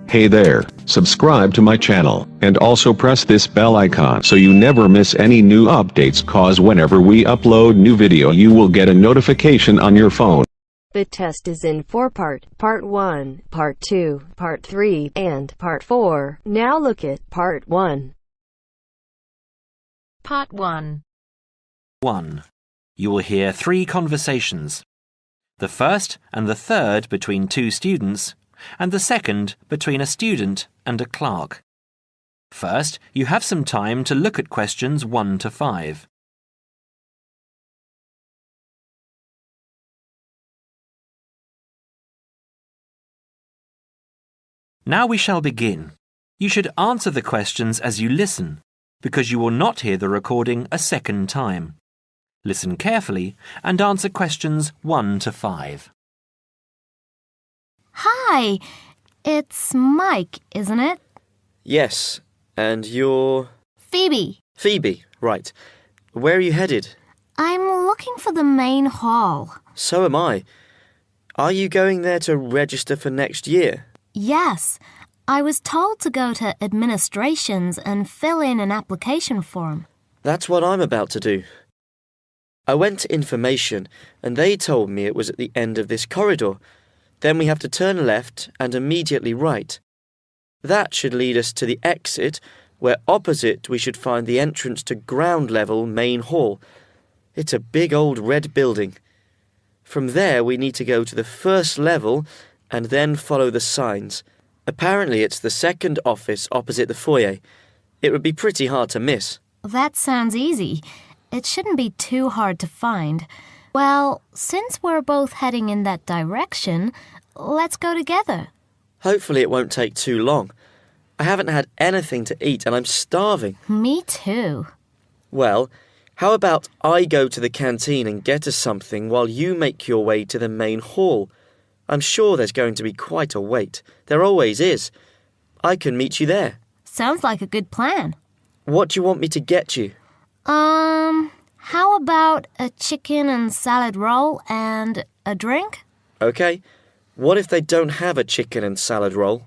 Hey there, subscribe to my channel, and also press this bell icon so you never miss any new updates, cause whenever we upload new video you will get a notification on your phone. The test is in 4 parts, Part 1, Part 2, Part 3, and Part 4. Now look at Part 1. Part 1. 1. You will hear 3 conversations. The first and the third between 2 students, and the second between a student and a clerk. First, you have some time to look at questions 1 to 5. Now we shall begin. You should answer the questions as you listen, because you will not hear the recording a second time. Listen carefully and answer questions 1 to 5. Hi, it's Mike, isn't it? Yes, and you're... Phoebe. Phoebe, right. Where are you headed? I'm looking for the main hall. So am I. Are you going there to register for next year? Yes, I was told to go to administrations and fill in an application form. That's what I'm about to do. I went to information and they told me it was at the end of this corridor. Then we have to turn left and immediately right. That should lead us to the exit, where opposite we should find the entrance to ground level main hall. It's a big old red building. From there we need to go to the first level and then follow the signs. Apparently it's the second office opposite the foyer. It would be pretty hard to miss. That sounds easy. It shouldn't be too hard to find. Well, since we're both heading in that direction, let's go together. Hopefully it won't take too long. I haven't had anything to eat and I'm starving. Me too. Well, how about I go to the canteen and get us something while you make your way to the main hall? I'm sure there's going to be quite a wait. There always is. I can meet you there. Sounds like a good plan. What do you want me to get you? How about a chicken and salad roll and a drink? Okay. What if they don't have a chicken and salad roll?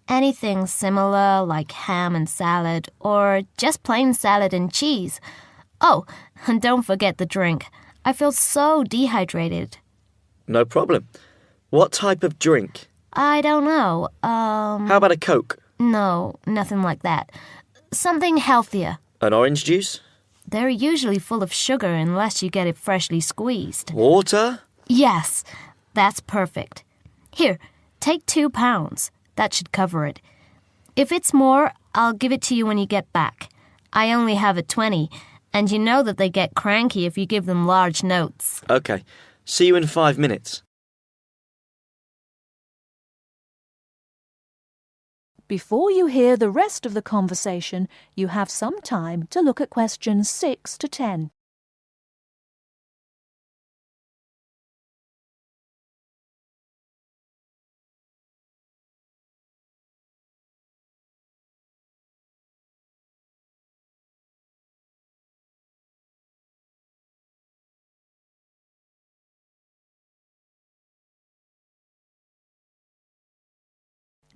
Anything similar, like ham and salad, or just plain salad and cheese. Oh, and don't forget the drink. I feel so dehydrated. No problem. What type of drink? I don't know. How about a Coke? No, nothing like that. Something healthier. An orange juice? They're usually full of sugar unless you get it freshly squeezed. Water? Yes, that's perfect. Here, take £2. That should cover it. If it's more, I'll give it to you when you get back. I only have a 20, and you know that they get cranky if you give them large notes. Okay. See you in 5 minutes. Before you hear the rest of the conversation, you have some time to look at questions 6 to 10.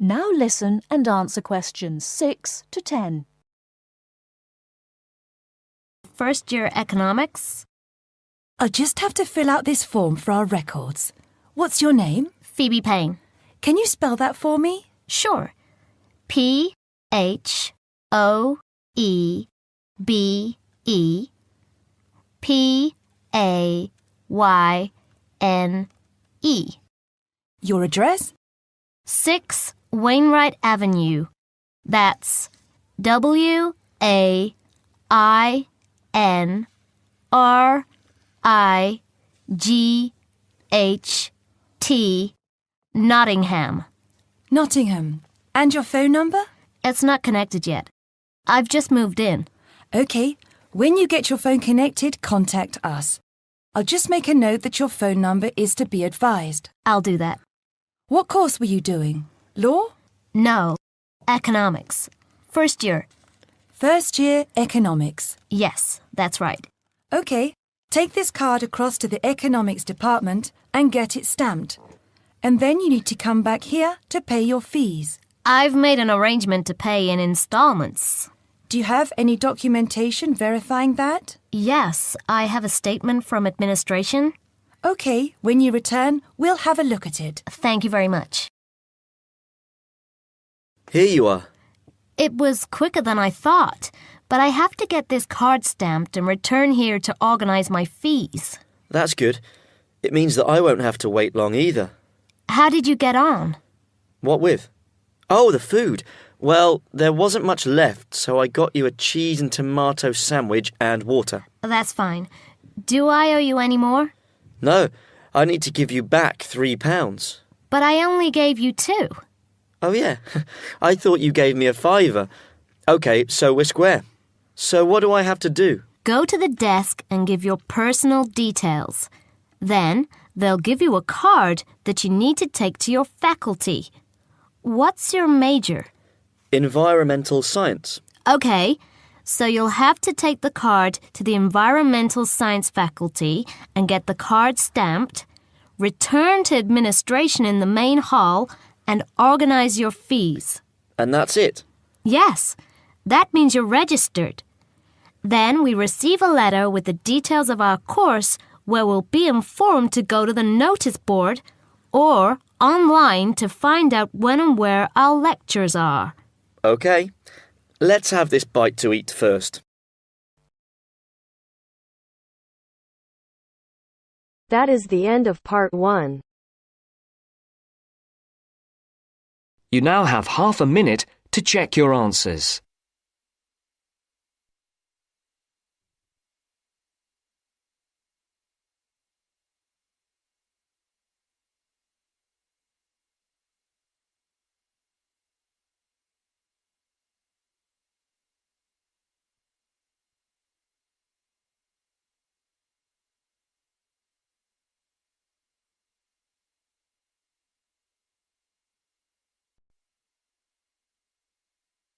Now listen and answer questions 6 to 10. First year economics? I just have to fill out this form for our records. What's your name? Phoebe Payne. Can you spell that for me? Sure. P-H-O-E-B-E-P-A-Y-N-E. Your address? 6 Wainwright Avenue. That's W-A-I-N-R-I-G-H-T, Nottingham. Nottingham. And your phone number? It's not connected yet. I've just moved in. Okay. When you get your phone connected, contact us. I'll just make a note that your phone number is to be advised. I'll do that. What course were you doing? Law? No. Economics. First year. First year economics. Yes, that's right. Okay. Take this card across to the economics department and get it stamped. And then you need to come back here to pay your fees. I've made an arrangement to pay in installments. Do you have any documentation verifying that? Yes, I have a statement from administration. Okay, when you return, we'll have a look at it. Thank you very much. Here you are. It was quicker than I thought, but I have to get this card stamped and return here to organize my fees. That's good. It means that I won't have to wait long either. How did you get on? What with? Oh, the food. Well, there wasn't much left, so I got you a cheese and tomato sandwich and water. That's fine. Do I owe you any more? No, I need to give you back £3. But I only gave you 2. Oh, yeah. I thought you gave me a £5. OK, so we're square. So what do I have to do? Go to the desk and give your personal details. Then they'll give you a card that you need to take to your faculty. What's your major? Environmental science. Okay, so you'll have to take the card to the environmental science faculty and get the card stamped, return to administration in the main hall, and organize your fees. And that's it? Yes, that means you're registered. Then we receive a letter with the details of our course where we'll be informed to go to the notice board or online to find out when and where our lectures are. OK. Let's have this bite to eat first. That is the end of part 1. You now have half a minute to check your answers.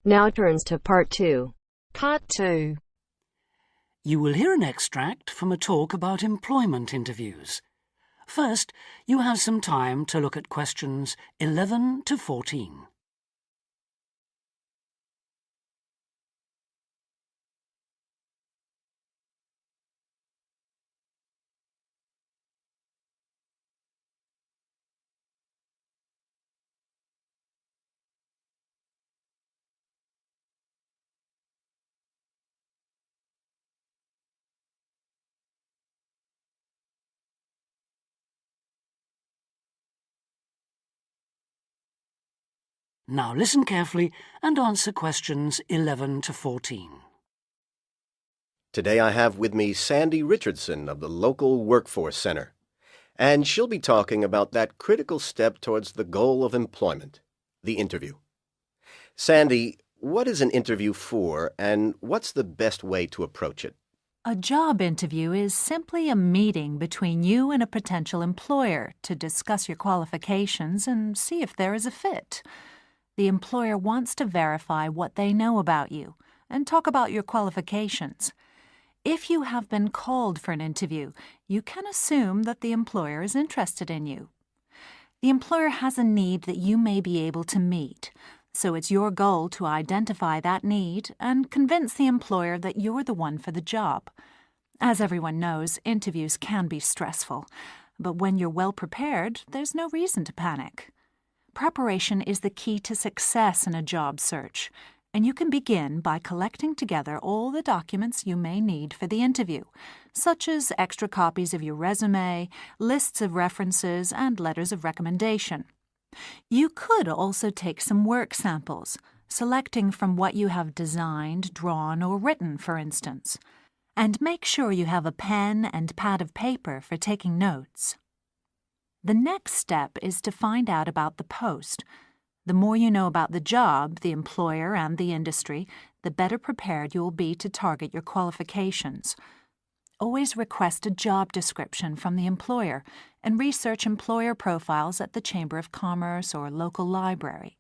Now turns to part 2. Part 2. You will hear an extract from a talk about employment interviews. First, you have some time to look at questions 11 to 14. Now listen carefully and answer questions 11 to 14. Today I have with me Sandy Richardson of the local Workforce Center, and she'll be talking about that critical step towards the goal of employment, the interview. Sandy, what is an interview for, and what's the best way to approach it? A job interview is simply a meeting between you and a potential employer to discuss your qualifications and see if there is a fit. The employer wants to verify what they know about you and talk about your qualifications. If you have been called for an interview, you can assume that the employer is interested in you. The employer has a need that you may be able to meet, so it's your goal to identify that need and convince the employer that you're the one for the job. As everyone knows, interviews can be stressful, but when you're well prepared, there's no reason to panic. Preparation is the key to success in a job search, and you can begin by collecting together all the documents you may need for the interview, such as extra copies of your resume, lists of references, and letters of recommendation. You could also take some work samples, selecting from what you have designed, drawn, or written, for instance. And make sure you have a pen and pad of paper for taking notes. The next step is to find out about the post. The more you know about the job, the employer, and the industry, the better prepared you will be to target your qualifications. Always request a job description from the employer and research employer profiles at the Chamber of Commerce or local library.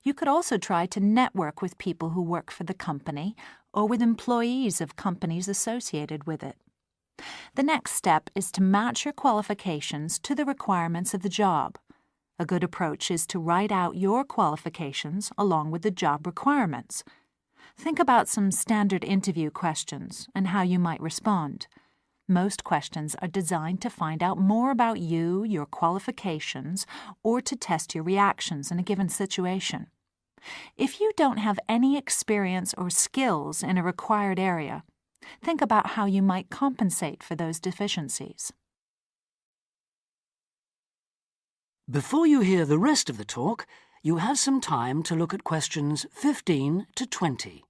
You could also try to network with people who work for the company or with employees of companies associated with it. The next step is to match your qualifications to the requirements of the job. A good approach is to write out your qualifications along with the job requirements. Think about some standard interview questions and how you might respond. Most questions are designed to find out more about you, your qualifications, or to test your reactions in a given situation. If you don't have any experience or skills in a required area, think about how you might compensate for those deficiencies. Before you hear the rest of the talk, you have some time to look at questions 15 to 20.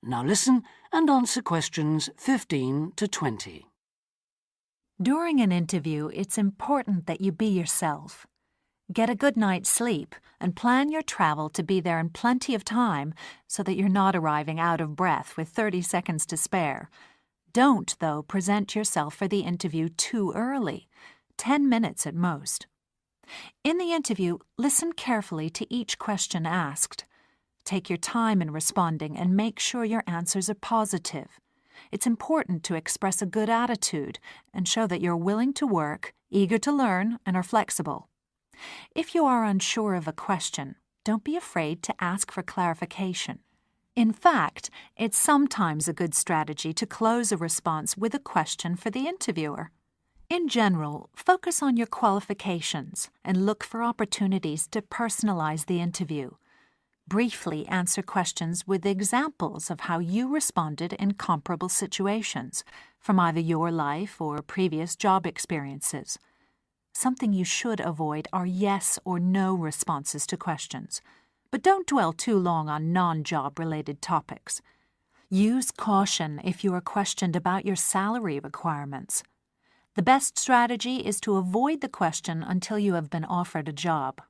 Now listen and answer questions 15 to 20. During an interview, it's important that you be yourself. Get a good night's sleep and plan your travel to be there in plenty of time so that you're not arriving out of breath with 30 seconds to spare. Don't, though, present yourself for the interview too early, 10 minutes at most. In the interview, listen carefully to each question asked. Take your time in responding and make sure your answers are positive. It's important to express a good attitude and show that you're willing to work, eager to learn, and are flexible. If you are unsure of a question, don't be afraid to ask for clarification. In fact, it's sometimes a good strategy to close a response with a question for the interviewer. In general, focus on your qualifications and look for opportunities to personalize the interview. Briefly answer questions with examples of how you responded in comparable situations, from either your life or previous job experiences. Something you should avoid are yes or no responses to questions, but don't dwell too long on non-job related topics. Use caution if you are questioned about your salary requirements. The best strategy is to avoid the question until you have been offered a job.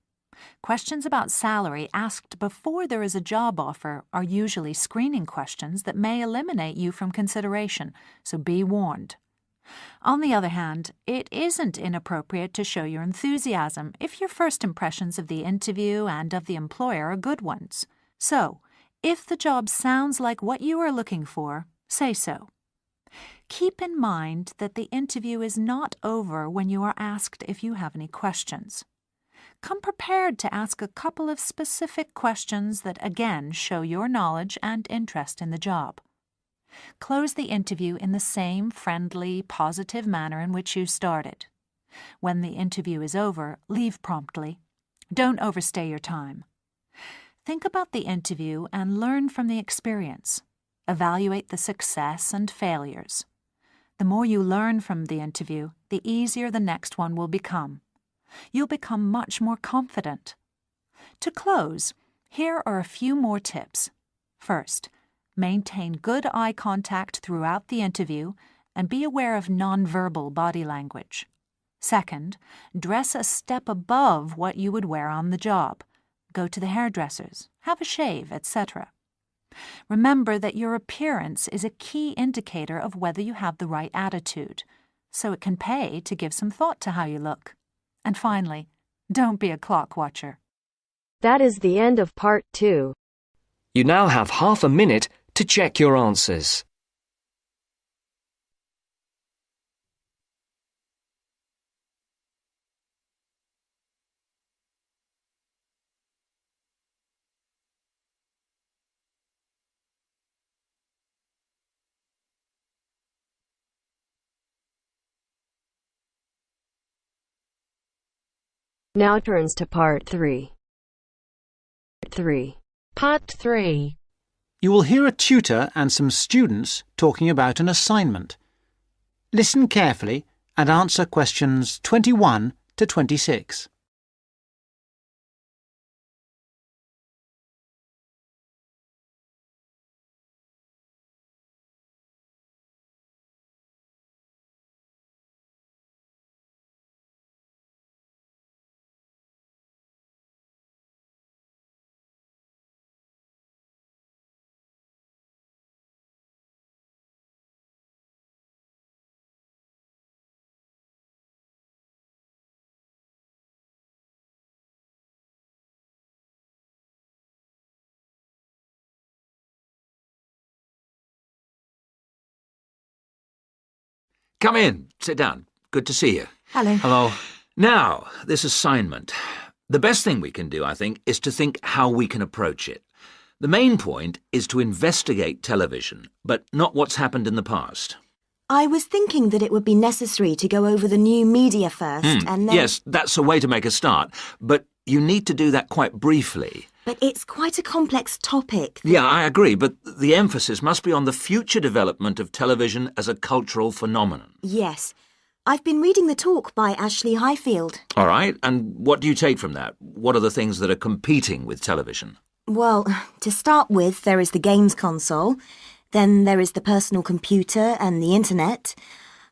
Questions about salary asked before there is a job offer are usually screening questions that may eliminate you from consideration, so be warned. On the other hand, it isn't inappropriate to show your enthusiasm if your first impressions of the interview and of the employer are good ones. So, if the job sounds like what you are looking for, say so. Keep in mind that the interview is not over when you are asked if you have any questions. Come prepared to ask a couple of specific questions that again show your knowledge and interest in the job. Close the interview in the same friendly, positive manner in which you started. When the interview is over, leave promptly. Don't overstay your time. Think about the interview and learn from the experience. Evaluate the success and failures. The more you learn from the interview, the easier the next one will become. You'll become much more confident. To close, here are a few more tips. First, maintain good eye contact throughout the interview and be aware of nonverbal body language. Second, dress a step above what you would wear on the job. Go to the hairdressers, have a shave, etc. Remember that your appearance is a key indicator of whether you have the right attitude, so it can pay to give some thought to how you look. And finally, don't be a clock watcher. That is the end of part 2. You now have half a minute to check your answers. Now turns to part 3. Part 3. You will hear a tutor and some students talking about an assignment. Listen carefully and answer questions 21 to 26. Come in. Sit down. Good to see you. Hello. Hello. Now, this assignment. The best thing we can do, I think, is to think how we can approach it. The main point is to investigate television, but not what's happened in the past. I was thinking that it would be necessary to go over the new media first, and then... Yes, that's a way to make a start, but you need to do that quite briefly. But it's quite a complex topic. Yeah, I agree, but the emphasis must be on the future development of television as a cultural phenomenon. Yes. I've been reading the talk by Ashley Highfield. All right, and what do you take from that? What are the things that are competing with television? Well, to start with, there is the games console. Then there is the personal computer and the internet.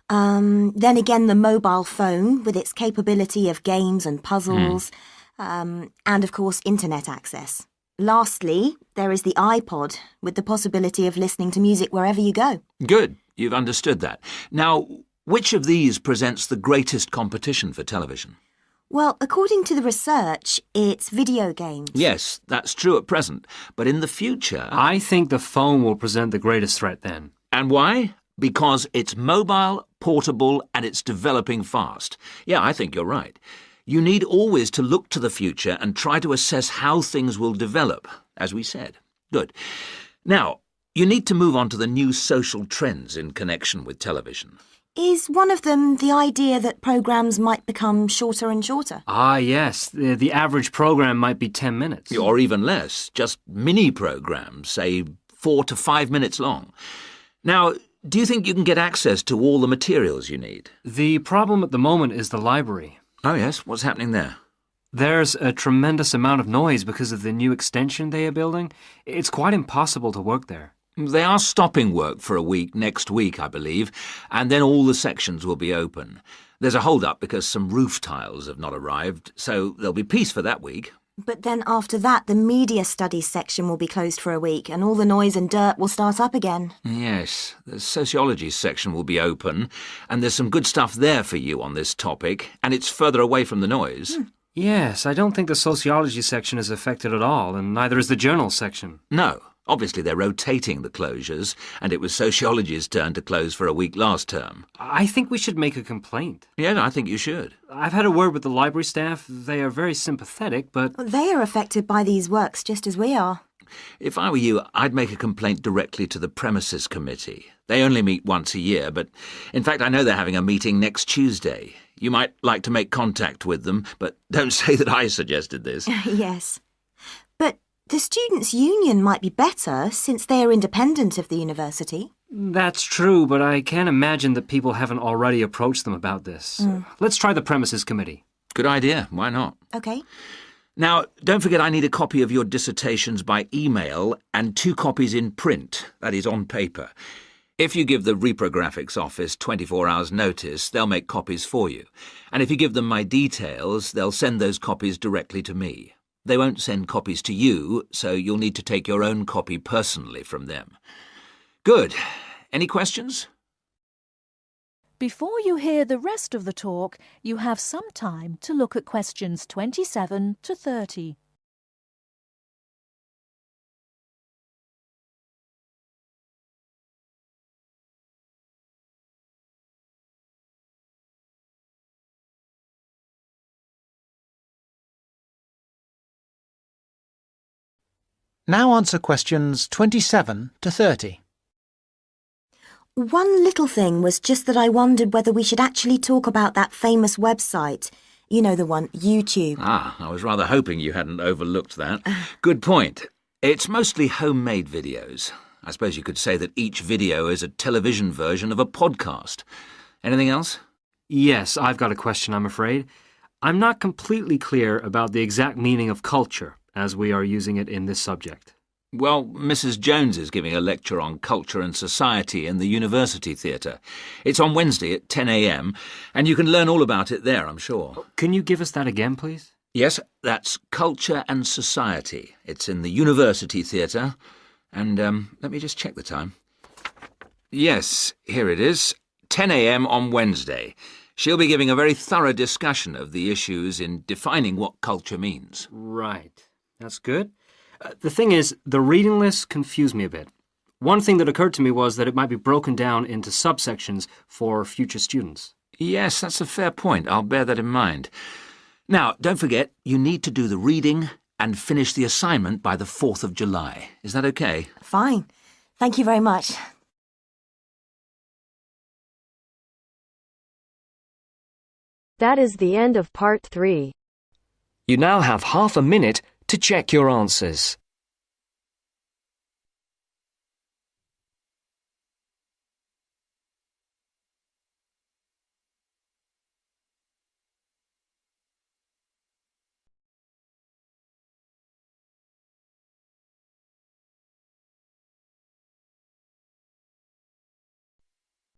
Then again, the mobile phone with its capability of games and puzzles. And of course, internet access. Lastly, there is the iPod with the possibility of listening to music wherever you go. Good, you've understood that. Now, which of these presents the greatest competition for television? Well, according to the research, it's video games. Yes, that's true at present, but in the future... I think the phone will present the greatest threat then. And why? Because it's mobile, portable, and it's developing fast. Yeah, I think you're right. You need always to look to the future and try to assess how things will develop, as we said. Good. Now, you need to move on to the new social trends in connection with television. Is one of them the idea that programmes might become shorter and shorter? Ah, yes. The average programme might be 10 minutes. Or even less. Just mini-programmes, say 4 to 5 minutes long. Now, do you think you can get access to all the materials you need? The problem at the moment is the library. Oh, yes? What's happening there? There's a tremendous amount of noise because of the new extension they are building. It's quite impossible to work there. They are stopping work for a week next week, I believe, and then all the sections will be open. There's a hold-up because some roof tiles have not arrived, so there'll be peace for that week. But then after that, the media studies section will be closed for a week, and all the noise and dirt will start up again. Yes, the sociology section will be open, and there's some good stuff there for you on this topic, and it's further away from the noise. Yes, I don't think the sociology section is affected at all, and neither is the journal section. No. Obviously, they're rotating the closures, and it was sociology's turn to close for a week last term. I think we should make a complaint. Yeah, I think you should. I've had a word with the library staff. They are very sympathetic, but... They are affected by these works just as we are. If I were you, I'd make a complaint directly to the premises committee. They only meet once a year, but in fact, I know they're having a meeting next Tuesday. You might like to make contact with them, but don't say that I suggested this. Yes. But the Students' Union might be better since they are independent of the university. That's true, but I can't imagine that people haven't already approached them about this. Let's try the premises committee. Good idea. Why not? OK. Now, don't forget I need a copy of your dissertations by email and 2 copies in print, that is, on paper. If you give the reprographics office 24 hours' notice, they'll make copies for you. And if you give them my details, they'll send those copies directly to me. They won't send copies to you, so you'll need to take your own copy personally from them. Good. Any questions? Before you hear the rest of the talk, you have some time to look at questions 27 to 30. Now answer questions 27 to 30. One little thing was just that I wondered whether we should actually talk about that famous website. You know the one, YouTube. Ah, I was rather hoping you hadn't overlooked that. Good point. It's mostly homemade videos. I suppose you could say that each video is a television version of a podcast. Anything else? Yes, I've got a question, I'm afraid. I'm not completely clear about the exact meaning of culture, as we are using it in this subject. Well, Mrs. Jones is giving a lecture on culture and society in the University Theatre. It's on Wednesday at 10 a.m, and you can learn all about it there, I'm sure. Can you give us that again, please? Yes, that's Culture and Society. It's in the University Theatre. And let me just check the time. Yes, here it is. 10 a.m. on Wednesday. She'll be giving a very thorough discussion of the issues in defining what culture means. Right. That's good. The thing is, the reading lists confuse me a bit. One thing that occurred to me was that it might be broken down into subsections for future students. Yes, that's a fair point. I'll bear that in mind. Now, don't forget, you need to do the reading and finish the assignment by the 4th of July. Is that okay? Fine. Thank you very much. That is the end of part 3. You now have half a minute to check your answers.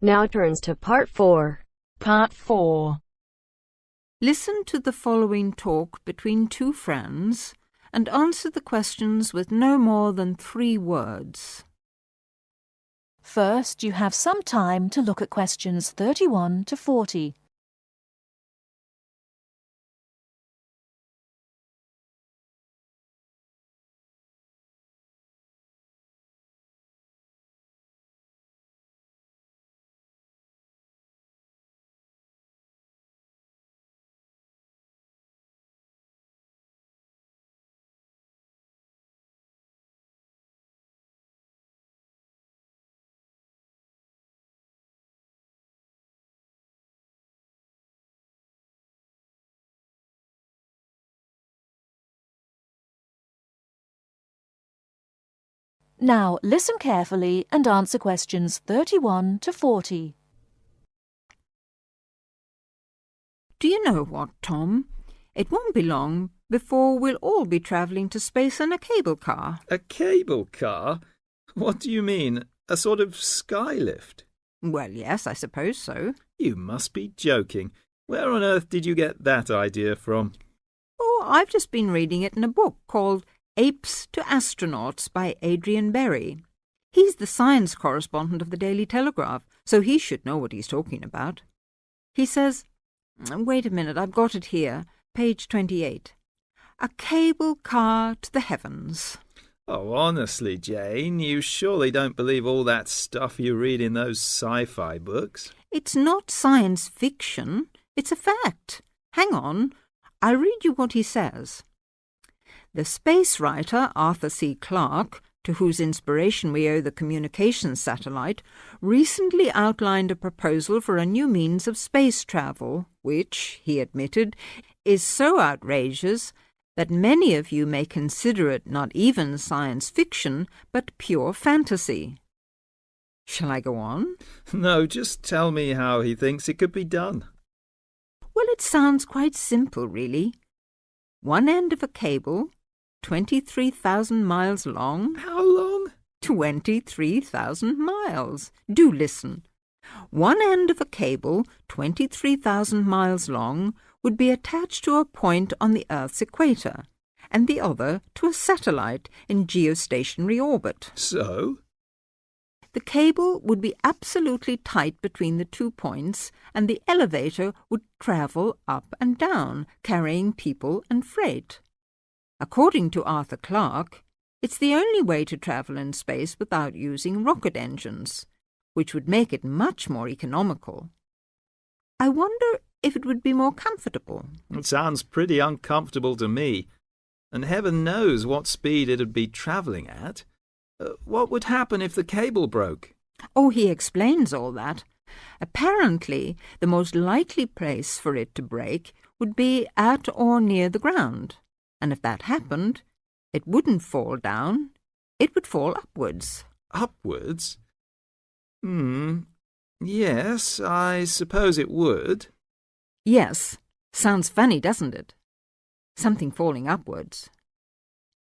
Now turns to part 4. Part 4. Listen to the following talk between two friends and answer the questions with no more than 3 words. First, you have some time to look at questions 31 to 40. Now, listen carefully and answer questions 31 to 40. Do you know what, Tom? It won't be long before we'll all be travelling to space in a cable car. A cable car? What do you mean? A sort of skylift? Well, yes, I suppose so. You must be joking. Where on earth did you get that idea from? Oh, I've just been reading it in a book called Apes to Astronauts by Adrian Berry. He's the science correspondent of the Daily Telegraph, so he should know what he's talking about. He says, wait a minute, I've got it here, page 28. A cable car to the heavens. Oh, honestly, Jane, you surely don't believe all that stuff you read in those sci-fi books? It's not science fiction, it's a fact. Hang on, I'll read you what he says. The space writer Arthur C. Clarke, to whose inspiration we owe the communications satellite, recently outlined a proposal for a new means of space travel, which, he admitted, is so outrageous that many of you may consider it not even science fiction, but pure fantasy. Shall I go on? No, just tell me how he thinks it could be done. Well, it sounds quite simple, really. One end of a cable, 23,000 miles long. How long? 23,000 miles. Do listen. One end of a cable, 23,000 miles long, would be attached to a point on the Earth's equator, and the other to a satellite in geostationary orbit. So? The cable would be absolutely tight between the 2 points, and the elevator would travel up and down, carrying people and freight. According to Arthur Clarke, it's the only way to travel in space without using rocket engines, which would make it much more economical. I wonder if it would be more comfortable. It sounds pretty uncomfortable to me, and heaven knows what speed it'd be travelling at. What would happen if the cable broke? Oh, he explains all that. Apparently, the most likely place for it to break would be at or near the ground. And if that happened, it wouldn't fall down, it would fall upwards. Upwards? Yes, I suppose it would. Yes. Sounds funny, doesn't it? Something falling upwards.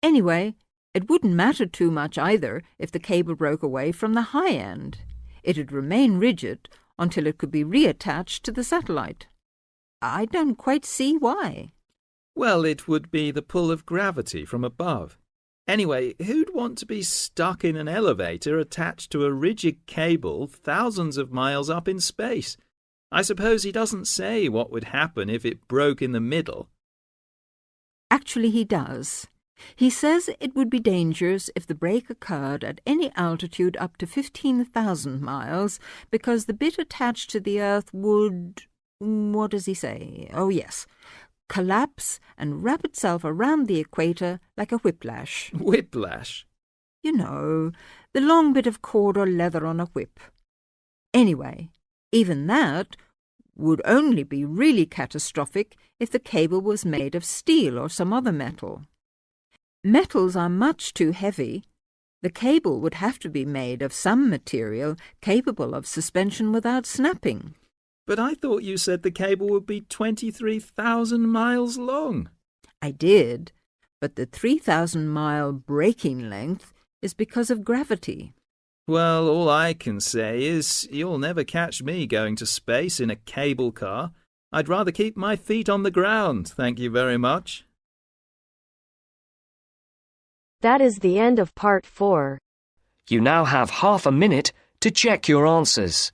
Anyway, it wouldn't matter too much either if the cable broke away from the high end. It'd remain rigid until it could be reattached to the satellite. I don't quite see why. Well, it would be the pull of gravity from above. Anyway, who'd want to be stuck in an elevator attached to a rigid cable thousands of miles up in space? I suppose he doesn't say what would happen if it broke in the middle. Actually, he does. He says it would be dangerous if the break occurred at any altitude up to 15,000 miles because the bit attached to the Earth would... what does he say? Oh, yes. Collapse and wrap itself around the equator like a whiplash. Whiplash? You know, the long bit of cord or leather on a whip. Anyway, even that would only be really catastrophic if the cable was made of steel or some other metal. Metals are much too heavy. The cable would have to be made of some material capable of suspension without snapping. But I thought you said the cable would be 23,000 miles long. I did, but the 3,000-mile breaking length is because of gravity. Well, all I can say is you'll never catch me going to space in a cable car. I'd rather keep my feet on the ground, thank you very much. That is the end of part 4. You now have half a minute to check your answers.